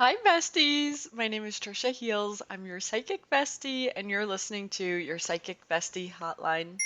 Hi, besties! My name is Tricia Heals. I'm your psychic bestie, and you're listening to your Psychic Bestie Hotline.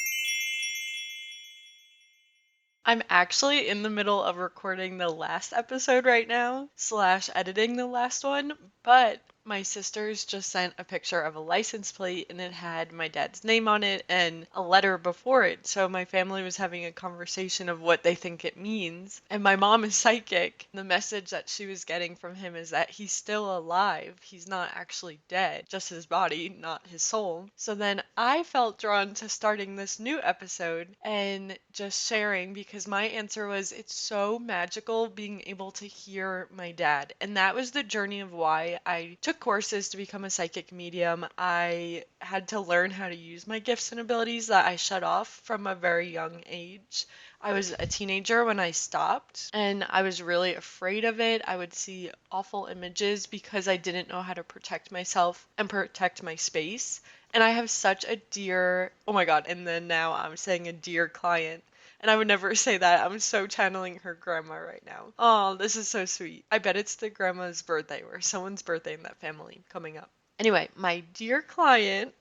I'm actually in the middle of recording the last episode right now, slash editing the last one, but my sisters just sent a picture of a license plate and it had my dad's name on it and a letter before it. So my family was having a conversation of what they think it means. And my mom is psychic. The message that she was getting from him is that he's still alive. He's not actually dead, just his body, not his soul. So then I felt drawn to starting this new episode and just sharing because my answer was it's so magical being able to hear my dad. And that was the journey of why I took courses to become a psychic medium. I had to learn how to use my gifts and abilities that I shut off from a very young age. I was a teenager when I stopped, and I was really afraid of it. I would see awful images because I didn't know how to protect myself and protect my space. And I have such a dear, oh my God, and then now I'm saying a dear client. And I would never say that. I'm so channeling her grandma right now. Oh, this is so sweet. I bet it's the grandma's birthday or someone's birthday in that family coming up. Anyway, my dear client,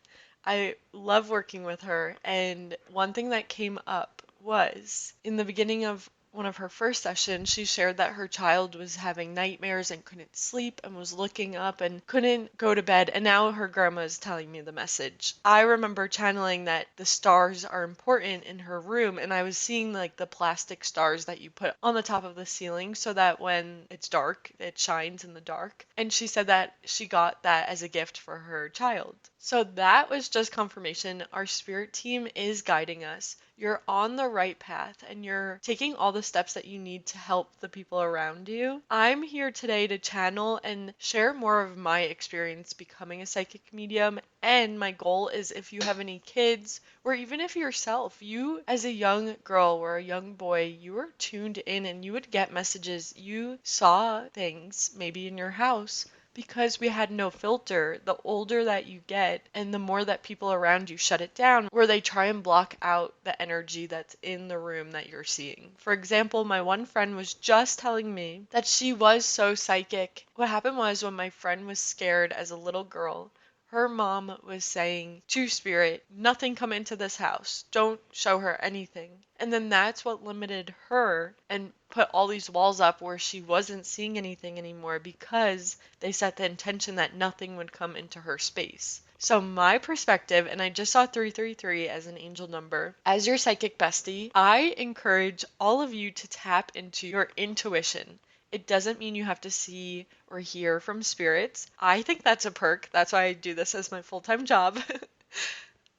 I love working with her. And one thing that came up was in the beginning of one of her first sessions, she shared that her child was having nightmares and couldn't sleep and was looking up and couldn't go to bed. And now her grandma is telling me the message. I remember channeling that the stars are important in her room, and I was seeing like the plastic stars that you put on the top of the ceiling so that when it's dark, it shines in the dark. And she said that she got that as a gift for her child. So that was just confirmation. Our spirit team is guiding us. You're on the right path and you're taking all the steps that you need to help the people around you. I'm here today to channel and share more of my experience becoming a psychic medium. And my goal is if you have any kids, or even if yourself, you as a young girl or a young boy, you were tuned in and you would get messages. You saw things maybe in your house because we had no filter. The older that you get and the more that people around you shut it down, where they try and block out the energy that's in the room that you're seeing. For example, my one friend was just telling me that she was so psychic. What happened was when my friend was scared as a little girl, her mom was saying to Spirit, nothing come into this house. Don't show her anything. And then that's what limited her and put all these walls up where she wasn't seeing anything anymore because they set the intention that nothing would come into her space. So my perspective, and I just saw 333 as an angel number, as your psychic bestie, I encourage all of you to tap into your intuition. It doesn't mean you have to see or hear from spirits. I think that's a perk. That's why I do this as my full-time job.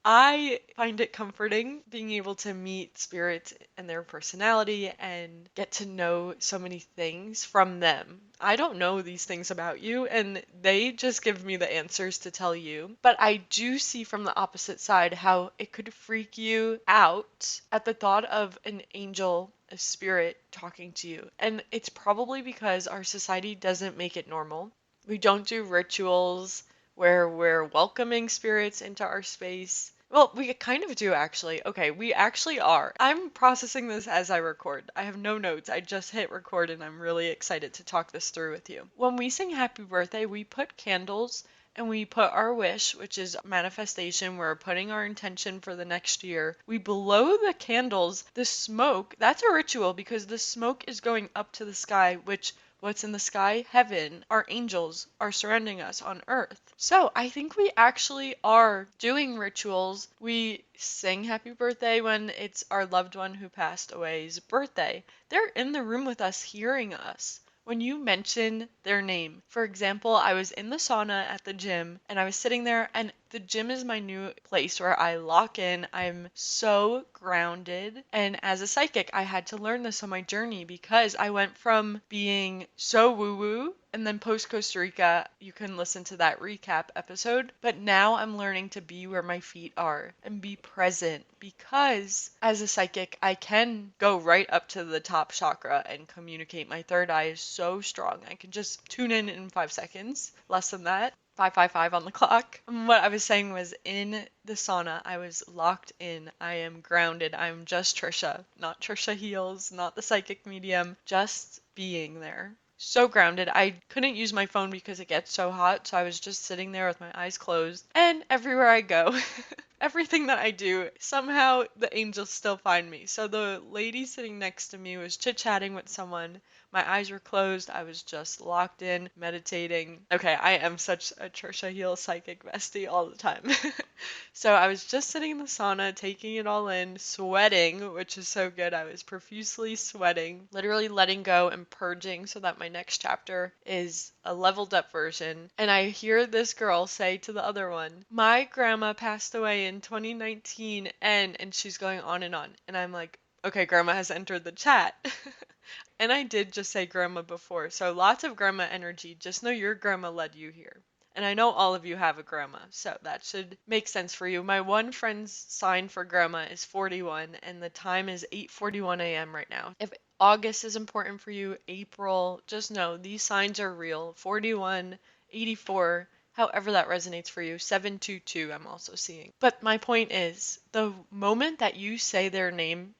I find it comforting being able to meet spirits and their personality and get to know so many things from them. I don't know these things about you, and they just give me the answers to tell you. But I do see from the opposite side how it could freak you out at the thought of an angel, a spirit talking to you. And it's probably because our society doesn't make it normal. We don't do rituals where we're welcoming spirits into our space. Well, we kind of do actually. Okay, we actually are. I'm processing this as I record. I have no notes. I just hit record and I'm really excited to talk this through with you. When we sing happy birthday, we put candles and we put our wish, which is manifestation. We're putting our intention for the next year. We blow the candles, the smoke. That's a ritual because the smoke is going up to the sky, which what's in the sky? Heaven. Our angels are surrounding us on earth. So I think we actually are doing rituals. We sing happy birthday when it's our loved one who passed away's birthday. They're in the room with us, hearing us. When you mention their name, for example, I was in the sauna at the gym and I was sitting there, and the gym is my new place where I lock in. I'm so grounded. And as a psychic, I had to learn this on my journey because I went from being so woo woo, and then post Costa Rica, you can listen to that recap episode. But now I'm learning to be where my feet are and be present because as a psychic, I can go right up to the top chakra and communicate. My third eye is so strong. I can just tune in 5 seconds, less than that. 555 on the clock. What I was saying was in the sauna, I was locked in. I am grounded. I'm just Tricia, not Tricia Heals, not the psychic medium, just being there. so grounded. I couldn't use my phone because it gets so hot, so I was just sitting there with my eyes closed. And everywhere I go, everything that I do, somehow the angels still find me. So the lady sitting next to me was chit-chatting with someone. My eyes were closed. I was just locked in, meditating. Okay, I am such a Tricia Heals psychic bestie all the time. So I was just sitting in the sauna, taking it all in, sweating, which is so good. I was profusely sweating, literally letting go and purging so that my next chapter is a leveled up version. And I hear this girl say to the other one, "My grandma passed away in 2019 and she's going on and on." And I'm like, "Okay, grandma has entered the chat." And I did just say grandma before, so lots of grandma energy. Just know your grandma led you here. And I know all of you have a grandma, so that should make sense for you. My one friend's sign for grandma is 41, and the time is 8:41 a.m. right now. If August is important for you, April, just know these signs are real. 41, 84, however that resonates for you. 722, I'm also seeing. But my point is, the moment that you say their name,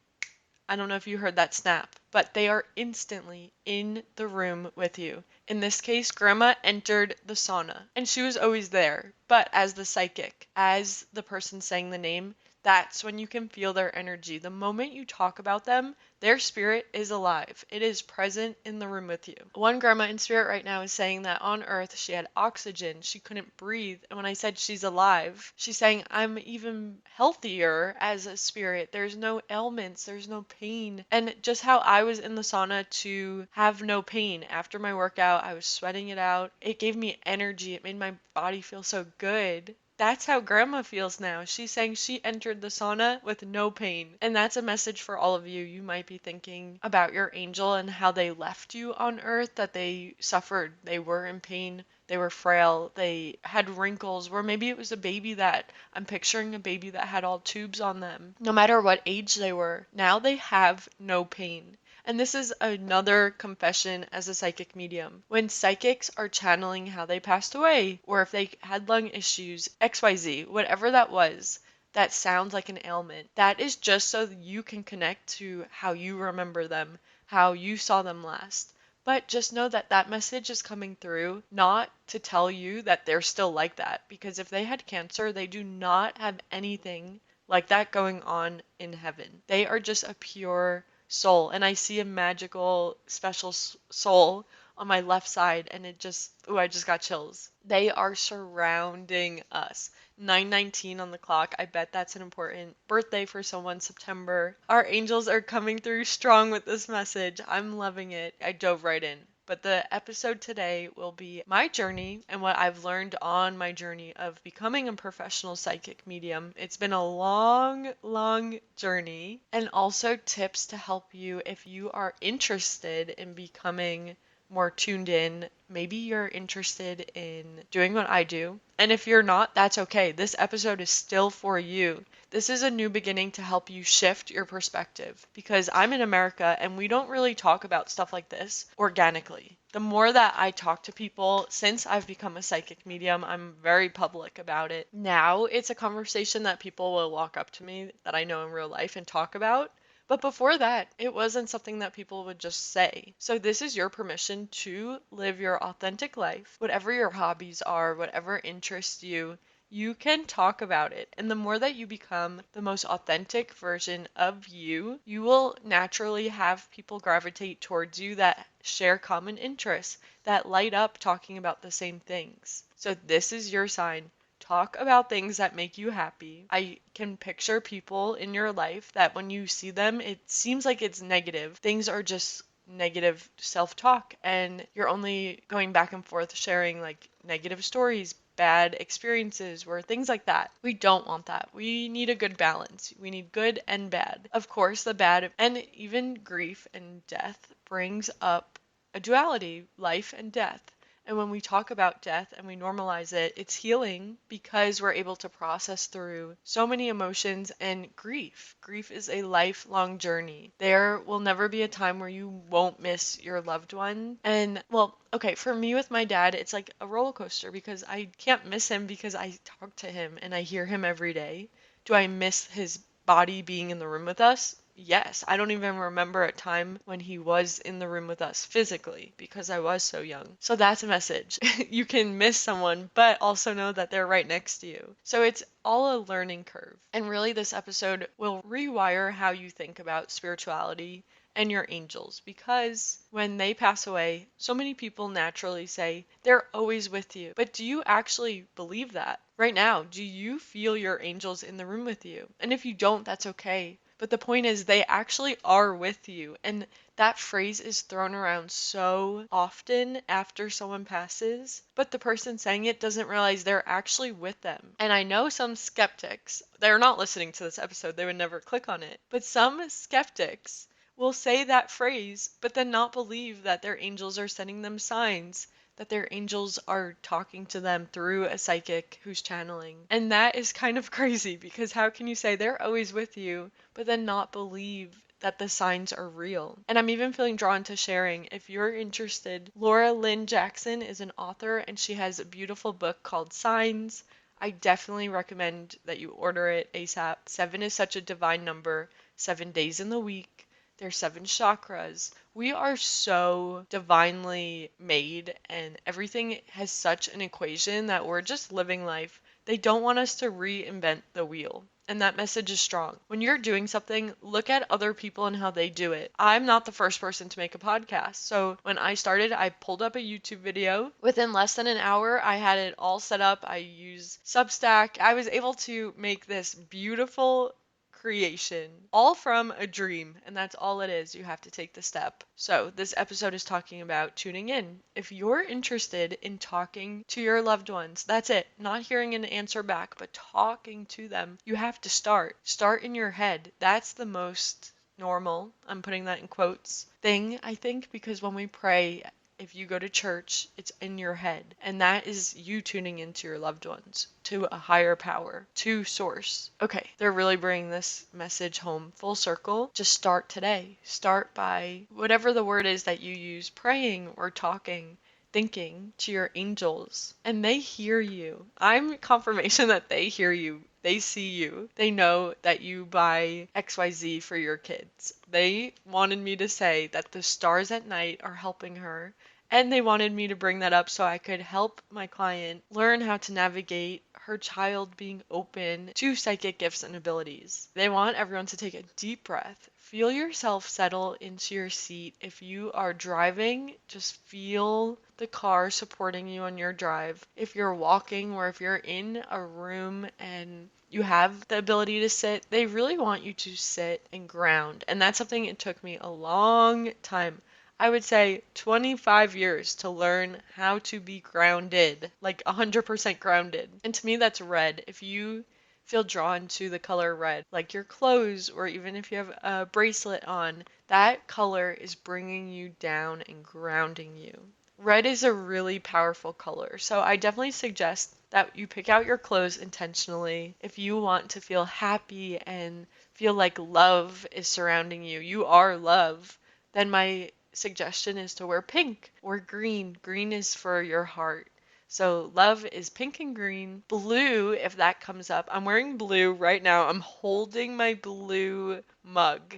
I don't know if you heard that snap, but they are instantly in the room with you. In this case, grandma entered the sauna and she was always there. But as the psychic, as the person saying the name, that's when you can feel their energy. The moment you talk about them, their spirit is alive. It is present in the room with you. One grandma in spirit right now is saying that on Earth she had oxygen, she couldn't breathe. And when I said she's alive, she's saying I'm even healthier as a spirit. There's no ailments, there's no pain. And just how I was in the sauna to have no pain after my workout, I was sweating it out. It gave me energy. It made my body feel so good. That's how grandma feels now. She's saying she entered the sauna with no pain. And that's a message for all of you. You might be thinking about your angel and how they left you on earth, that they suffered, they were in pain, they were frail, they had wrinkles, or maybe it was a baby that I'm picturing a baby that had all tubes on them. No matter what age they were, now they have no pain. And this is another confession as a psychic medium. When psychics are channeling how they passed away, or if they had lung issues, XYZ, whatever that was, that sounds like an ailment, that is just so that you can connect to how you remember them, how you saw them last. But just know that that message is coming through not to tell you that they're still like that, because if they had cancer, they do not have anything like that going on in heaven. They are just a pure soul, and I see a magical special soul on my left side, and it just, ooh, I just got chills. They are surrounding us. 9:19 on the clock. I bet that's an important birthday for someone, September. Our angels are coming through strong with this message. I'm loving it. I dove right in. But the episode today will be my journey and what I've learned on my journey of becoming a professional psychic medium. It's been a long, long journey, and also tips to help you if you are interested in becoming more tuned in. Maybe you're interested in doing what I do. And if you're not, that's okay. This episode is still for you. This is a new beginning to help you shift your perspective, because I'm in America and we don't really talk about stuff like this organically. The more that I talk to people since I've become a psychic medium, I'm very public about it. Now it's a conversation that people will walk up to me that I know in real life and talk about. But before that, it wasn't something that people would just say. So this is your permission to live your authentic life. Whatever your hobbies are, whatever interests you, you can talk about it. And the more that you become the most authentic version of you, you will naturally have people gravitate towards you that share common interests, that light up talking about the same things. So this is your sign. Talk about things that make you happy. I can picture people in your life that when you see them, it seems like it's negative. Things are just negative self-talk, and you're only going back and forth sharing like negative stories, bad experiences, or things like that. We don't want that. We need a good balance. We need good and bad. Of course, the bad and even grief and death brings up a duality, life and death. And when we talk about death and we normalize it, it's healing because we're able to process through so many emotions and grief. Grief is a lifelong journey. There will never be a time where you won't miss your loved one. And well, okay, for me with my dad, it's like a roller coaster because I can't miss him because I talk to him and I hear him every day. Do I miss his body being in the room with us? Yes, I don't even remember a time when he was in the room with us physically because I was so young. So that's a message. You can miss someone, but also know that they're right next to you. So it's all a learning curve. And really, this episode will rewire how you think about spirituality and your angels, because when they pass away, so many people naturally say they're always with you. But do you actually believe that? Right now, do you feel your angels in the room with you? And if you don't, that's okay. But the point is, they actually are with you. And that phrase is thrown around so often after someone passes, but the person saying it doesn't realize they're actually with them. And I know some skeptics, they're not listening to this episode, they would never click on it, but some skeptics will say that phrase, but then not believe that their angels are sending them signs, that their angels are talking to them through a psychic who's channeling. And that is kind of crazy, because how can you say they're always with you, but then not believe that the signs are real? And I'm even feeling drawn to sharing, if you're interested, Laura Lynn Jackson is an author and she has a beautiful book called Signs. I definitely recommend that you order it ASAP. 7 is such a divine number, 7 days in the week. There's 7 chakras. We are so divinely made, and everything has such an equation that we're just living life. They don't want us to reinvent the wheel. And that message is strong. When you're doing something, look at other people and how they do it. I'm not the first person to make a podcast. So when I started, I pulled up a YouTube video. Within less than an hour, I had it all set up. I used Substack. I was able to make this beautiful creation, all from a dream, and that's all it is. You have to take the step. So, this episode is talking about tuning in. If you're interested in talking to your loved ones, that's it. Not hearing an answer back, but talking to them. You have to start. Start in your head. That's the most normal, I'm putting that in quotes, thing, I think, because when we pray, if you go to church, it's in your head. And that is you tuning into your loved ones, to a higher power, to source. Okay, they're really bringing this message home full circle. Just start today. Start by whatever the word is that you use, praying or talking, thinking to your angels, and they hear you. I'm confirmation that they hear you. They see you. They know that you buy XYZ for your kids. They wanted me to say that the stars at night are helping her, and they wanted me to bring that up so I could help my client learn how to navigate her child being open to psychic gifts and abilities. They want everyone to take a deep breath. Feel yourself settle into your seat. If you are driving, just feel the car supporting you on your drive. If you're walking or if you're in a room and you have the ability to sit, they really want you to sit and ground. And that's something it took me a long time. I would say 25 years to learn how to be grounded, like 100% grounded. And to me, that's red. If you feel drawn to the color red, like your clothes, or even if you have a bracelet on, that color is bringing you down and grounding you. Red is a really powerful color, so I definitely suggest that you pick out your clothes intentionally. If you want to feel happy and feel like love is surrounding you, you are love, then my suggestion is to wear pink or green. Green is for your heart. So love is pink and green. Blue, if that comes up. I'm wearing blue right now. I'm holding my blue mug.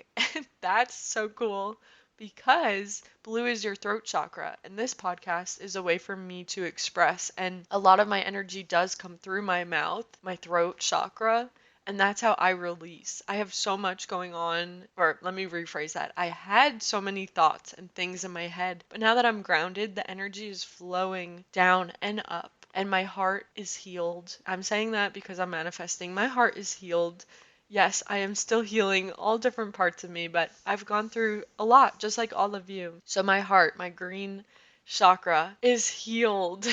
That's so cool because blue is your throat chakra. And this podcast is a way for me to express. And a lot of my energy does come through my mouth, my throat chakra. And that's how I release. I have so much going on, or let me rephrase that. I had so many thoughts and things in my head, but now that I'm grounded, the energy is flowing down and up, and my heart is healed. I'm saying that because I'm manifesting. My heart is healed. Yes, I am still healing all different parts of me, but I've gone through a lot, just like all of you. So my heart, my green chakra, is healed.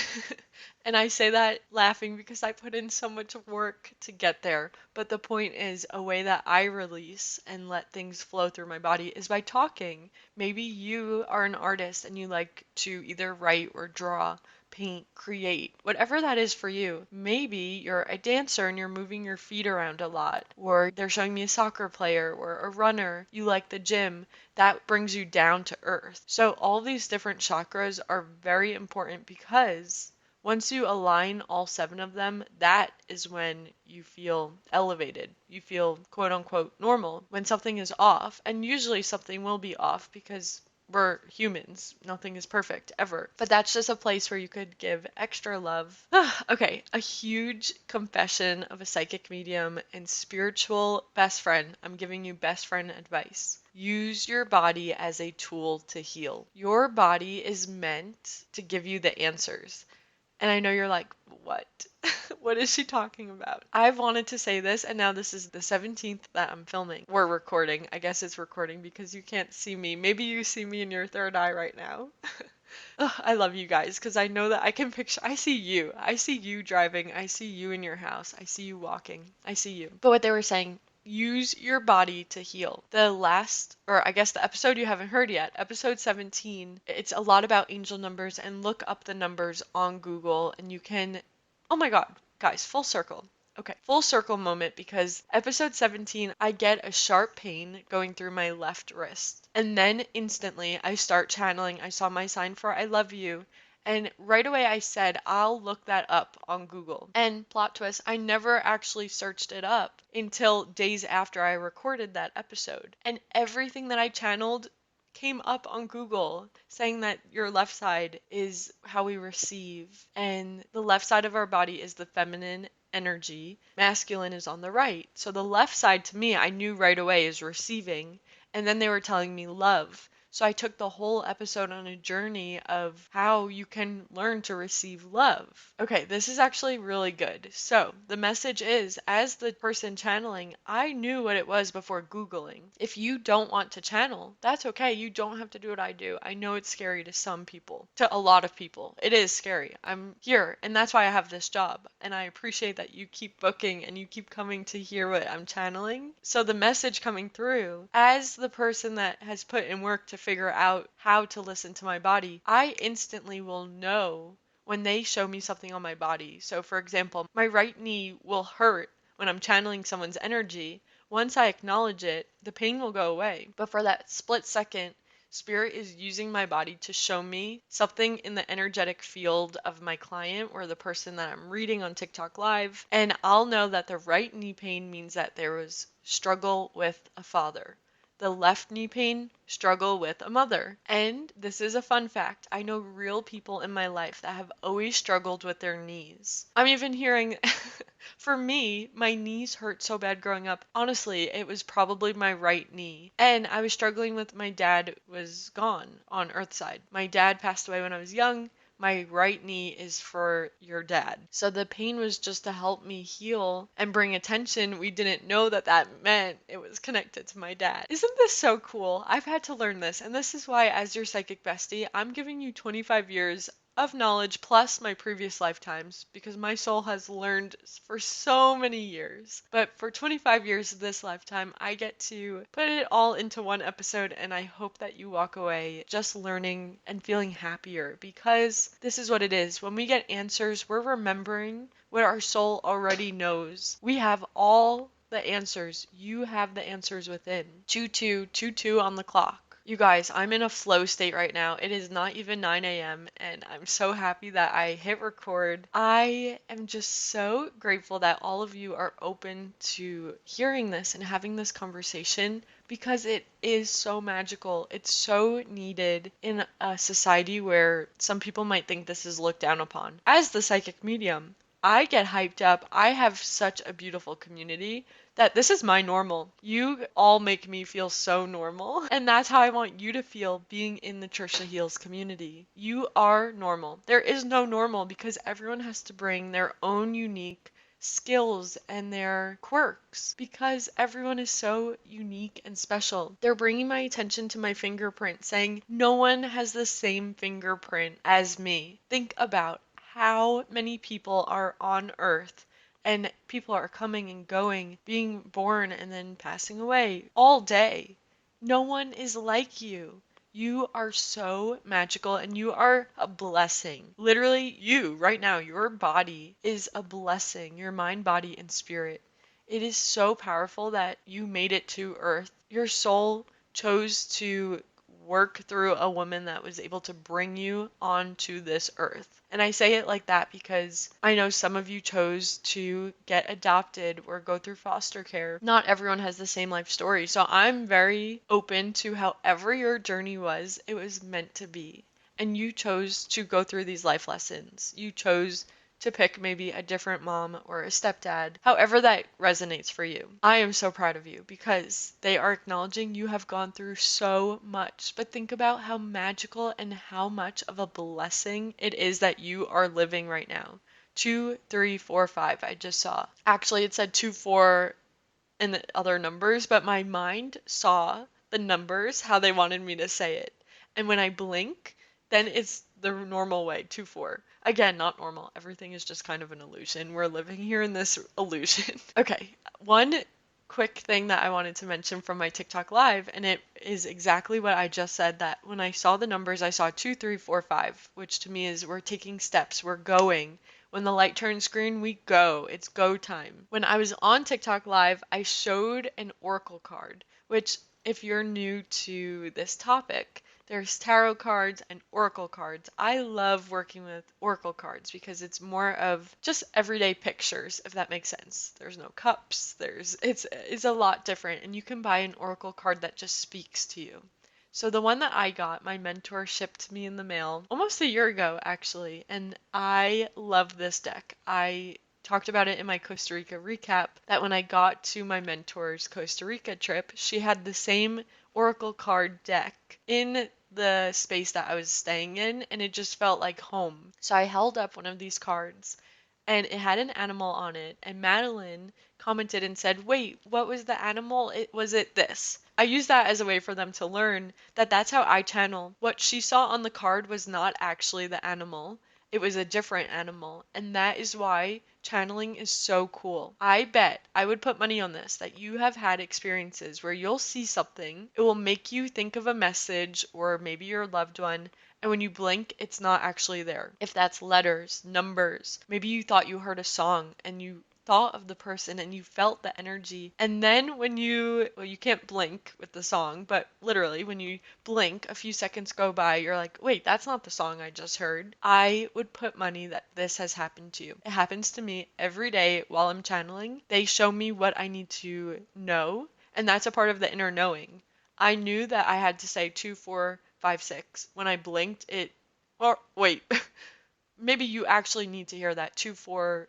And I say that laughing because I put in so much work to get there. But the point is, a way that I release and let things flow through my body is by talking. Maybe you are an artist and you like to either write or draw, paint, create, whatever that is for you. Maybe you're a dancer and you're moving your feet around a lot, or they're showing me a soccer player or a runner. You like the gym. That brings you down to earth. So all these different chakras are very important because Once you align all 7 of them, that is when you feel elevated. You feel quote unquote normal when something is off. And usually something will be off because we're humans. Nothing is perfect ever. But that's just a place where you could give extra love. Okay, a huge confession of a psychic medium and spiritual best friend. I'm giving you best friend advice. Use your body as a tool to heal. Your body is meant to give you the answers. And I know you're like, what? What is she talking about? I've wanted to say this, and now this is the 17th that I'm filming. We're recording. I guess it's recording because you can't see me. Maybe you see me in your third eye right now. Ugh, I love you guys because I know that I can picture. I see you. I see you driving. I see you in your house. I see you walking. I see you. But what they were saying, use your body to heal. The last, or I guess the episode you haven't heard yet, episode 17, it's a lot about angel numbers, and look up the numbers on Google and you can, oh my God, guys, full circle. Okay, full circle moment because episode 17, I get a sharp pain going through my left wrist. And then instantly I start channeling. I saw my sign for I love you. And right away I said, I'll look that up on Google. And plot twist, I never actually searched it up until days after I recorded that episode. And everything that I channeled came up on Google saying that your left side is how we receive, and the left side of our body is the feminine energy, masculine is on the right. So the left side to me, I knew right away is receiving, and then they were telling me love. So I took the whole episode on a journey of how you can learn to receive love. Okay, this is actually really good. So the message is, as the person channeling, I knew what it was before Googling. If you don't want to channel, that's okay. You don't have to do what I do. I know it's scary to some people, to a lot of people. It is scary. I'm here, and that's why I have this job. And I appreciate that you keep booking and you keep coming to hear what I'm channeling. So the message coming through, as the person that has put in work to figure out how to listen to my body, I instantly will know when they show me something on my body. So for example, my right knee will hurt when I'm channeling someone's energy. Once I acknowledge it, the pain will go away. But for that split second, Spirit is using my body to show me something in the energetic field of my client or the person that I'm reading on TikTok Live. And I'll know that the right knee pain means that there was struggle with a father. The left knee pain, struggle with a mother. And this is a fun fact. I know real people in my life that have always struggled with their knees. I'm even hearing, for me, my knees hurt so bad growing up. Honestly, it was probably my right knee. And I was struggling with my dad was gone on Earthside. My dad passed away when I was young. My right knee is for your dad. So the pain was just to help me heal and bring attention. We didn't know that that meant it was connected to my dad. Isn't this so cool? I've had to learn this, and this is why, as your psychic bestie, I'm giving you 25 years of knowledge plus my previous lifetimes, because my soul has learned for so many years. But for 25 years of this lifetime, I get to put it all into one episode, and I hope that you walk away just learning and feeling happier, because this is what it is. When we get answers, we're remembering what our soul already knows. We have all the answers. You have the answers within. 2222 on the clock. You guys, I'm in a flow state right now. It is not even 9 a.m. and I'm so happy that I hit record. I am just so grateful that all of you are open to hearing this and having this conversation, because it is so magical. It's so needed in a society where some people might think this is looked down upon. As the psychic medium, I get hyped up. I have such a beautiful community that this is my normal. You all make me feel so normal. And that's how I want you to feel being in the Tricia Heals community. You are normal. There is no normal, because everyone has to bring their own unique skills and their quirks, because everyone is so unique and special. They're bringing my attention to my fingerprint, saying no one has the same fingerprint as me. Think about how many people are on Earth, and people are coming and going, being born and then passing away all day. No one is like you. You are so magical, and you are a blessing. Literally, you right now, your body is a blessing. Your mind, body, and spirit. It is so powerful that you made it to Earth. Your soul chose to work through a woman that was able to bring you onto this earth. And I say it like that because I know some of you chose to get adopted or go through foster care. Not everyone has the same life story. So I'm very open to however your journey was, it was meant to be. And you chose to go through these life lessons. You chose to pick maybe a different mom or a stepdad, however that resonates for you. I am so proud of you because they are acknowledging you have gone through so much. But think about how magical and how much of a blessing it is that you are living right now. 2, 3, 4, 5, I just saw. Actually, it said 2, 4 and the other numbers, but my mind saw the numbers how they wanted me to say it. And when I blink, then it's the normal way, 2, 4. Again, not normal. Everything is just kind of an illusion. We're living here in this illusion. Okay, one quick thing that I wanted to mention from my TikTok live, and it is exactly what I just said, that when I saw the numbers, I saw 2, 3, 4, 5, which to me is we're taking steps, we're going. When the light turns green, we go. It's go time. When I was on TikTok live, I showed an oracle card, which if you're new to this topic, there's tarot cards and oracle cards. I love working with oracle cards because it's more of just everyday pictures, if that makes sense. There's no cups, it's a lot different, and you can buy an oracle card that just speaks to you. So the one that I got, my mentor shipped me in the mail almost a year ago, actually, and I love this deck. I talked about it in my Costa Rica recap that when I got to my mentor's Costa Rica trip, she had the same oracle card deck in the space that I was staying in, and it just felt like home. So I held up one of these cards and it had an animal on it, and Madeline commented and said, "Wait, what was the animal? Was it this?" I used that as a way for them to learn that that's how I channel. What she saw on the card was not actually the animal. It was a different animal, and that is why channeling is so cool. I bet, I would put money on this, that you have had experiences where you'll see something, it will make you think of a message or maybe your loved one, and when you blink, it's not actually there. If that's letters, numbers, maybe you thought you heard a song and you thought of the person and you felt the energy. And then when well, you can't blink with the song, but literally when you blink, a few seconds go by, you're like, wait, that's not the song I just heard. I would put money that this has happened to you. It happens to me every day while I'm channeling. They show me what I need to know, and that's a part of the inner knowing. I knew that I had to say 2, 4, 5, 6. When I blinked, or wait, maybe you actually need to hear that 2, 4,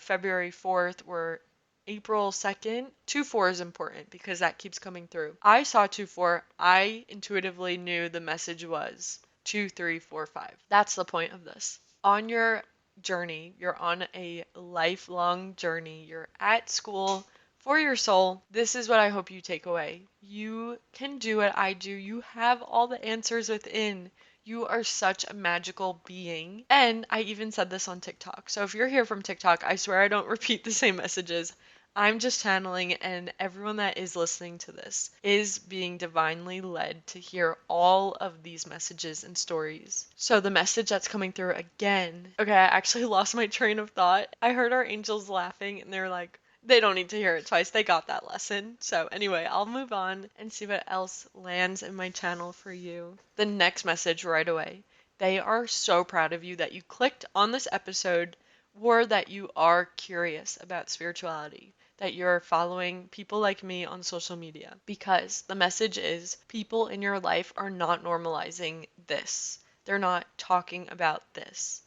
February 4th or April 2nd. 2, 4 is important because that keeps coming through. I saw 2, 4. I intuitively knew the message was 2, 3, 4, 5. That's the point of this. On your journey, you're on a lifelong journey. You're at school for your soul. This is what I hope you take away. You can do what I do. You have all the answers within. You are such a magical being. And I even said this on TikTok. So if you're here from TikTok, I swear I don't repeat the same messages. I'm just channeling, and everyone that is listening to this is being divinely led to hear all of these messages and stories. So the message that's coming through again. Okay, I actually lost my train of thought. I heard our angels laughing, and they're like, they don't need to hear it twice. They got that lesson. So anyway, I'll move on and see what else lands in my channel for you. The next message right away. They are so proud of you that you clicked on this episode, or that you are curious about spirituality, that you're following people like me on social media. Because the message is people in your life are not normalizing this. They're not talking about this.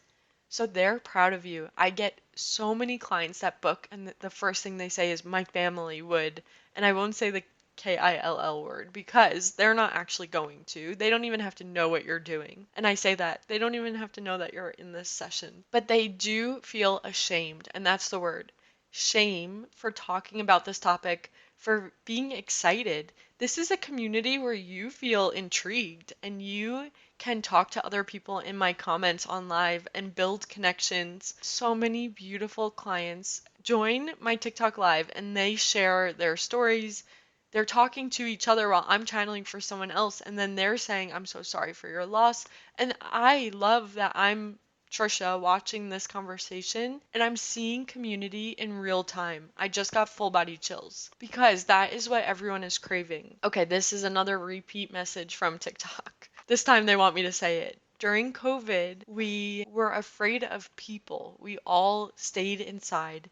So they're proud of you. I get so many clients that book, and the first thing they say is, my family would, and I won't say the KILL word because they're not actually going to. They don't even have to know what you're doing. And I say that. They don't even have to know that you're in this session. But they do feel ashamed, and that's the word. Shame for talking about this topic, for being excited. This is a community where you feel intrigued and you can talk to other people in my comments on live and build connections. So many beautiful clients join my TikTok live and they share their stories. They're talking to each other while I'm channeling for someone else, and then they're saying, I'm so sorry for your loss. And I love that I'm Tricia watching this conversation, and I'm seeing community in real time. I just got full body chills because that is what everyone is craving. Okay, this is another repeat message from TikTok. This time they want me to say it. During COVID, we were afraid of people. We all stayed inside.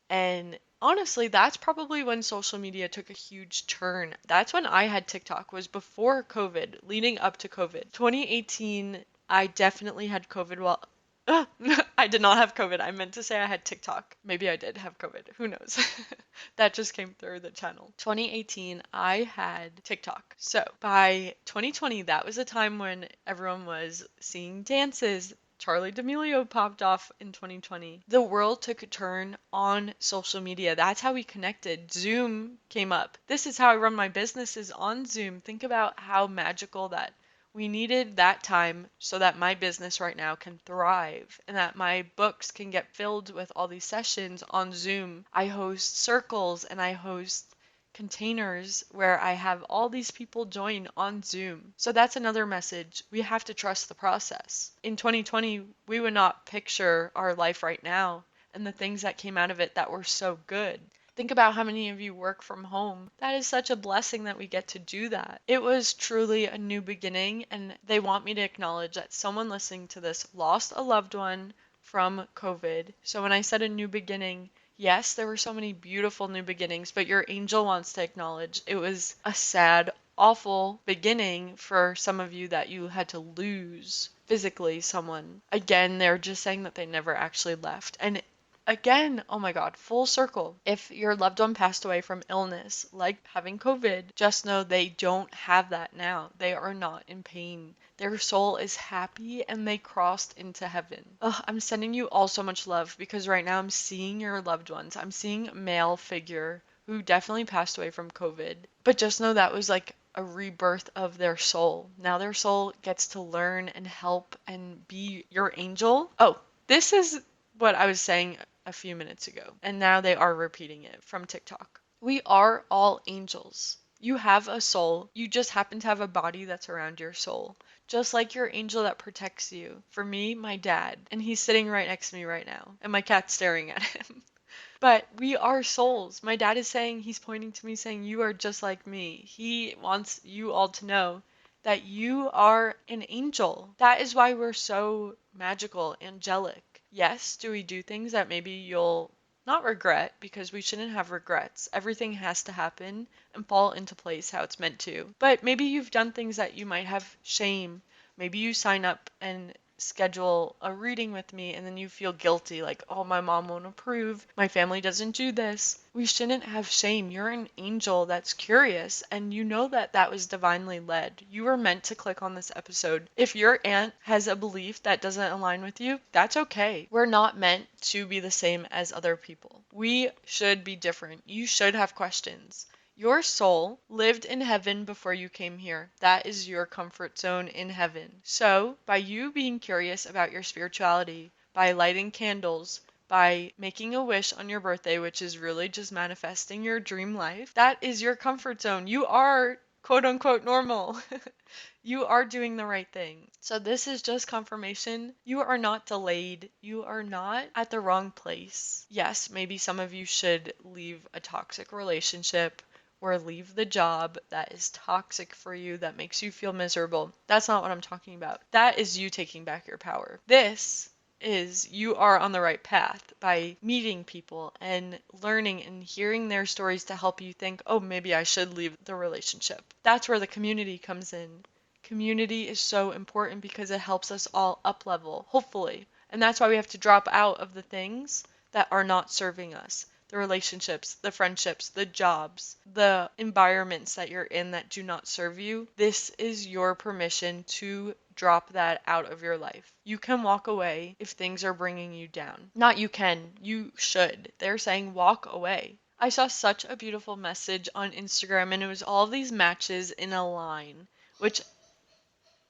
And honestly, that's probably when social media took a huge turn. That's when I had TikTok, was before COVID, leading up to COVID. 2018, I definitely had COVID while I did not have COVID. I meant to say I had TikTok. Maybe I did have COVID. Who knows? That just came through the channel. 2018, I had TikTok. So by 2020, that was a time when everyone was seeing dances. Charlie D'Amelio popped off in 2020. The world took a turn on social media. That's how we connected. Zoom came up. This is how I run my businesses on Zoom. Think about how magical that we needed that time so that my business right now can thrive and that my books can get filled with all these sessions on Zoom. I host circles and I host containers where I have all these people join on Zoom. So that's another message. We have to trust the process. In 2020, we would not picture our life right now and the things that came out of it that were so good. Think about how many of you work from home. That is such a blessing that we get to do that. It was truly a new beginning, and they want me to acknowledge that someone listening to this lost a loved one from COVID. So when I said a new beginning, yes, there were so many beautiful new beginnings, but your angel wants to acknowledge it was a sad, awful beginning for some of you that you had to lose physically someone. Again, they're just saying that they never actually left. And again, oh my God, full circle. If your loved one passed away from illness, like having COVID, just know they don't have that now. They are not in pain. Their soul is happy and they crossed into heaven. Ugh, I'm sending you all so much love because right now I'm seeing your loved ones. I'm seeing a male figure who definitely passed away from COVID. But just know that was like a rebirth of their soul. Now their soul gets to learn and help and be your angel. Oh, this is what I was saying a few minutes ago, and now they are repeating it from TikTok. We are all angels. You have a soul. You just happen to have a body that's around your soul. Just like your angel that protects you. For me, my dad, and he's sitting right next to me right now, and my cat's staring at him. But we are souls. My dad is saying, he's pointing to me saying, you are just like me. He wants you all to know that you are an angel. That is why we're so magical, angelic. Yes, do we do things that maybe you'll not regret, because we shouldn't have regrets. Everything has to happen and fall into place how it's meant to. But maybe you've done things that you might have shame. Maybe you sign up and schedule a reading with me and then you feel guilty, like, oh, my mom won't approve, my family doesn't do this. We shouldn't have shame. You're an angel that's curious, and you know that that was divinely led. You were meant to click on this episode. If your aunt has a belief that doesn't align with you, that's okay. We're not meant to be the same as other people. We should be different. You should have questions. Your soul lived in heaven before you came here. That is your comfort zone in heaven. So, by you being curious about your spirituality, by lighting candles, by making a wish on your birthday, which is really just manifesting your dream life, that is your comfort zone. You are quote unquote normal. You are doing the right thing. So this is just confirmation. You are not delayed. You are not at the wrong place. Yes, maybe some of you should leave a toxic relationship or leave the job that is toxic for you, that makes you feel miserable. That's not what I'm talking about. That is you taking back your power. This is you are on the right path by meeting people and learning and hearing their stories to help you think, oh, maybe I should leave the relationship. That's where the community comes in. Community is so important because it helps us all up level, hopefully. And that's why we have to drop out of the things that are not serving us. The relationships, the friendships, the jobs, the environments that you're in that do not serve you. This is your permission to drop that out of your life. You can walk away if things are bringing you down. Not you can, you should. They're saying walk away. I saw such a beautiful message on Instagram, and it was all these matches in a line, which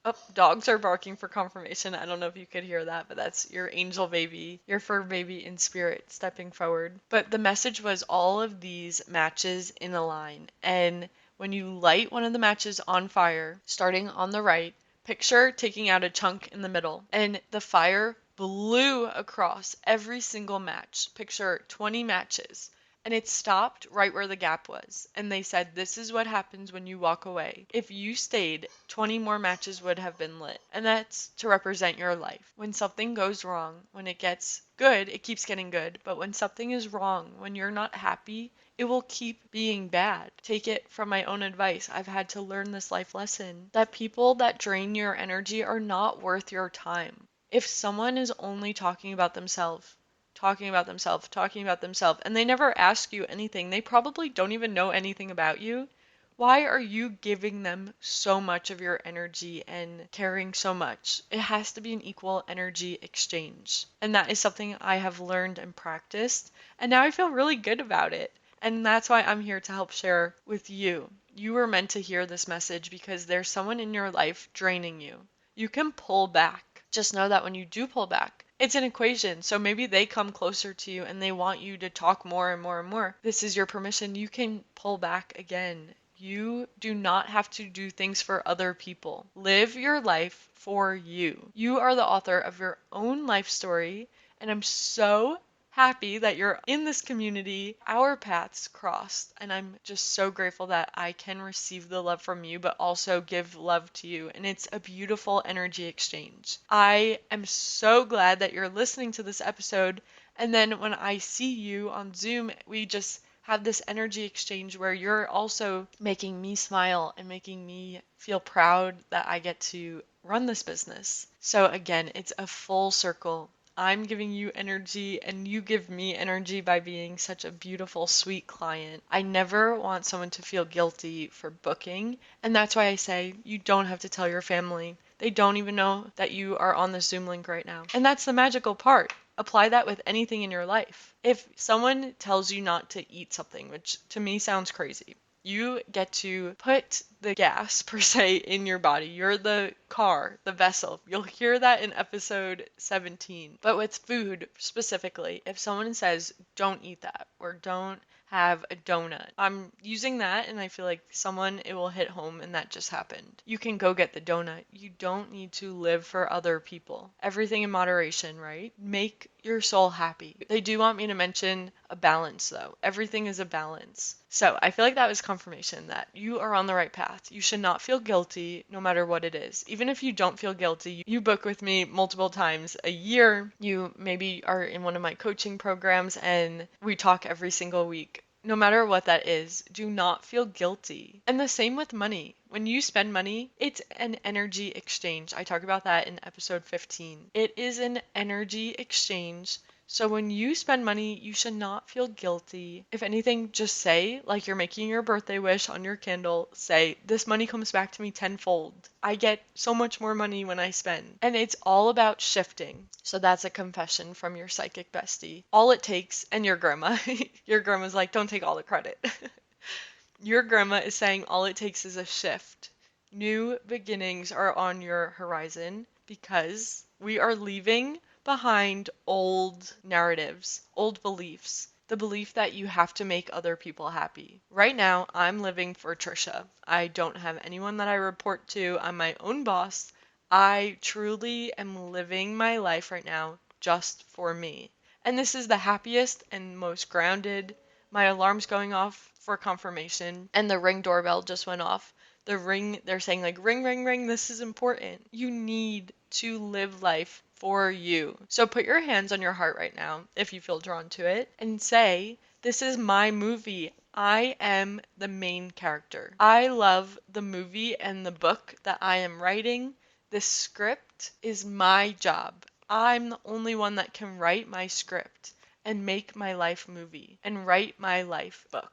oh, dogs are barking for confirmation. I don't know if you could hear that, but that's your angel baby, your fur baby in spirit stepping forward. But the message was all of these matches in a line. And when you light one of the matches on fire, starting on the right, picture taking out a chunk in the middle and the fire blew across every single match. Picture 20 matches. And it stopped right where the gap was. And they said, this is what happens when you walk away. If you stayed, 20 more matches would have been lit. And that's to represent your life. When something goes wrong, when it gets good, it keeps getting good. But when something is wrong, when you're not happy, it will keep being bad. Take it from my own advice. I've had to learn this life lesson that people that drain your energy are not worth your time. If someone is only talking about themselves, talking about themselves, and they never ask you anything, they probably don't even know anything about you. Why are you giving them so much of your energy and caring so much? It has to be an equal energy exchange. And that is something I have learned and practiced, and now I feel really good about it. And that's why I'm here to help share with you. You were meant to hear this message because there's someone in your life draining you. You can pull back. Just know that when you do pull back, it's an equation. So maybe they come closer to you and they want you to talk more and more and more. This is your permission. You can pull back again. You do not have to do things for other people. Live your life for you. You are the author of your own life story, and I'm so happy that you're in this community. Our paths crossed, and I'm just so grateful that I can receive the love from you, but also give love to you. And it's a beautiful energy exchange. I am so glad that you're listening to this episode. And then when I see you on Zoom, we just have this energy exchange where you're also making me smile and making me feel proud that I get to run this business. So again, it's a full circle. I'm giving you energy and you give me energy by being such a beautiful, sweet client. I never want someone to feel guilty for booking, and that's why I say you don't have to tell your family. They don't even know that you are on the Zoom link right now. And that's the magical part. Apply that with anything in your life. If someone tells you not to eat something, which to me sounds crazy, you get to put the gas, per se, in your body. You're the car, the vessel. You'll hear that in episode 17. But with food specifically, if someone says, don't eat that, or don't have a donut, I'm using that and I feel like it will hit home, and that just happened. You can go get the donut. You don't need to live for other people. Everything in moderation, right? Make your soul happy. They do want me to mention a balance, though. Everything is a balance. So I feel like that was confirmation that you are on the right path. You should not feel guilty no matter what it is. Even if you don't feel guilty, you book with me multiple times a year. You maybe are in one of my coaching programs and we talk every single week. No matter what that is, do not feel guilty. And the same with money. When you spend money, it's an energy exchange. I talk about that in episode 15. It is an energy exchange. So when you spend money, you should not feel guilty. If anything, just say, like you're making your birthday wish on your candle, say, this money comes back to me tenfold. I get so much more money when I spend. And it's all about shifting. So that's a confession from your psychic bestie. All it takes, and your grandma, your grandma's like, don't take all the credit. Your grandma is saying all it takes is a shift. New beginnings are on your horizon because we are leaving behind old narratives, old beliefs. The belief that you have to make other people happy. Right now, I'm living for Tricia. I don't have anyone that I report to. I'm my own boss. I truly am living my life right now just for me. And this is the happiest and most grounded. My alarm's going off for confirmation, and the Ring doorbell just went off. The Ring, they're saying like, ring, ring, ring, this is important. You need to live life for you. So put your hands on your heart right now, if you feel drawn to it, and say, this is my movie. I am the main character. I love the movie and the book that I am writing. The script is my job. I'm the only one that can write my script and make my life movie and write my life book.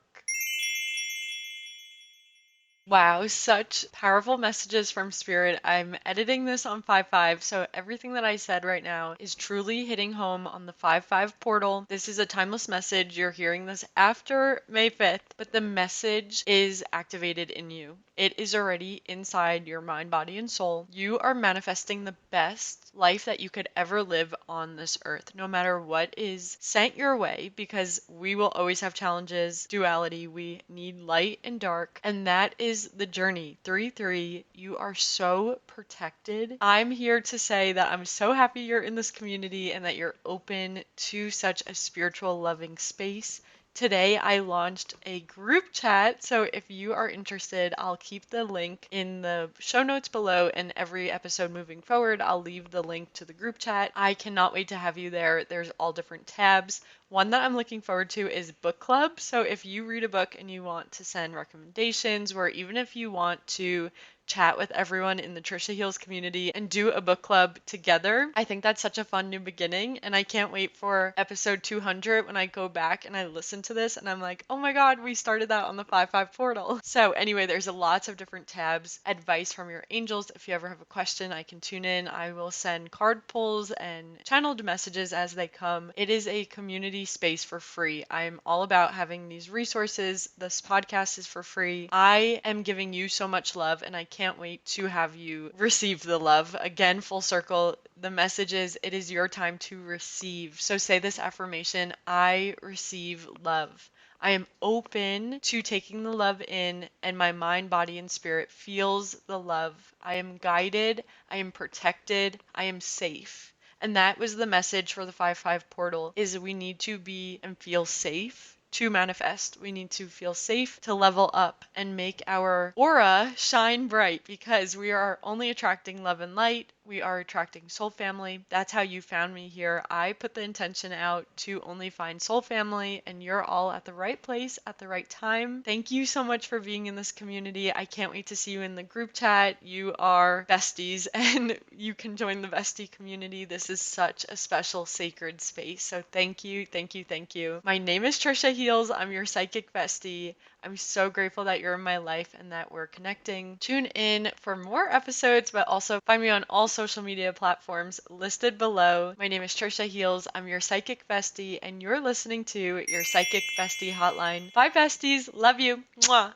Wow, such powerful messages from Spirit. I'm editing this on 5/5, so everything that I said right now is truly hitting home on the 5/5 portal. This is a timeless message. You're hearing this after May 5th, but the message is activated in you. It is already inside your mind, body, and soul. You are manifesting the best life that you could ever live on this earth, no matter what is sent your way, because we will always have challenges, duality. We need light and dark, and that is is the journey. 3-3, you are so protected. I'm here to say that I'm so happy you're in this community and that you're open to such a spiritual, loving space. Today, I launched a group chat, so if you are interested, I'll keep the link in the show notes below, and every episode moving forward, I'll leave the link to the group chat. I cannot wait to have you there. There's all different tabs. One that I'm looking forward to is book club. So if you read a book and you want to send recommendations, or even if you want to chat with everyone in the Tricia Heals community and do a book club together. I think that's such a fun new beginning, and I can't wait for episode 200 when I go back and I listen to this and I'm like, oh my god, we started that on the 5-5 portal. So anyway, there's lots of different tabs. Advice from your angels. If you ever have a question, I can tune in. I will send card pulls and channeled messages as they come. It is a community space for free. I'm all about having these resources. This podcast is for free. I am giving you so much love, and I can't wait to have you receive the love. Again, full circle, the message is it is your time to receive. So say this affirmation: I receive love. I am open to taking the love in, and my mind, body, and spirit feels the love. I am guided. I am protected. I am safe. And that was the message for the 5-5 portal, is we need to be and feel safe to manifest. We need to feel safe to level up and make our aura shine bright, because we are only attracting love and light. We are attracting soul family. That's how you found me here. I put the intention out to only find soul family, and you're all at the right place at the right time. Thank you so much for being in this community. I can't wait to see you in the group chat. You are besties, and you can join the bestie community. This is such a special, sacred space. So thank you, thank you, thank you. My name is Tricia Heals. I'm your psychic bestie. I'm so grateful that you're in my life and that we're connecting. Tune in for more episodes, but also find me on all social media platforms listed below. My name is Tricia Heals. I'm your psychic bestie, and you're listening to your psychic bestie hotline. Bye, besties. Love you. Mwah.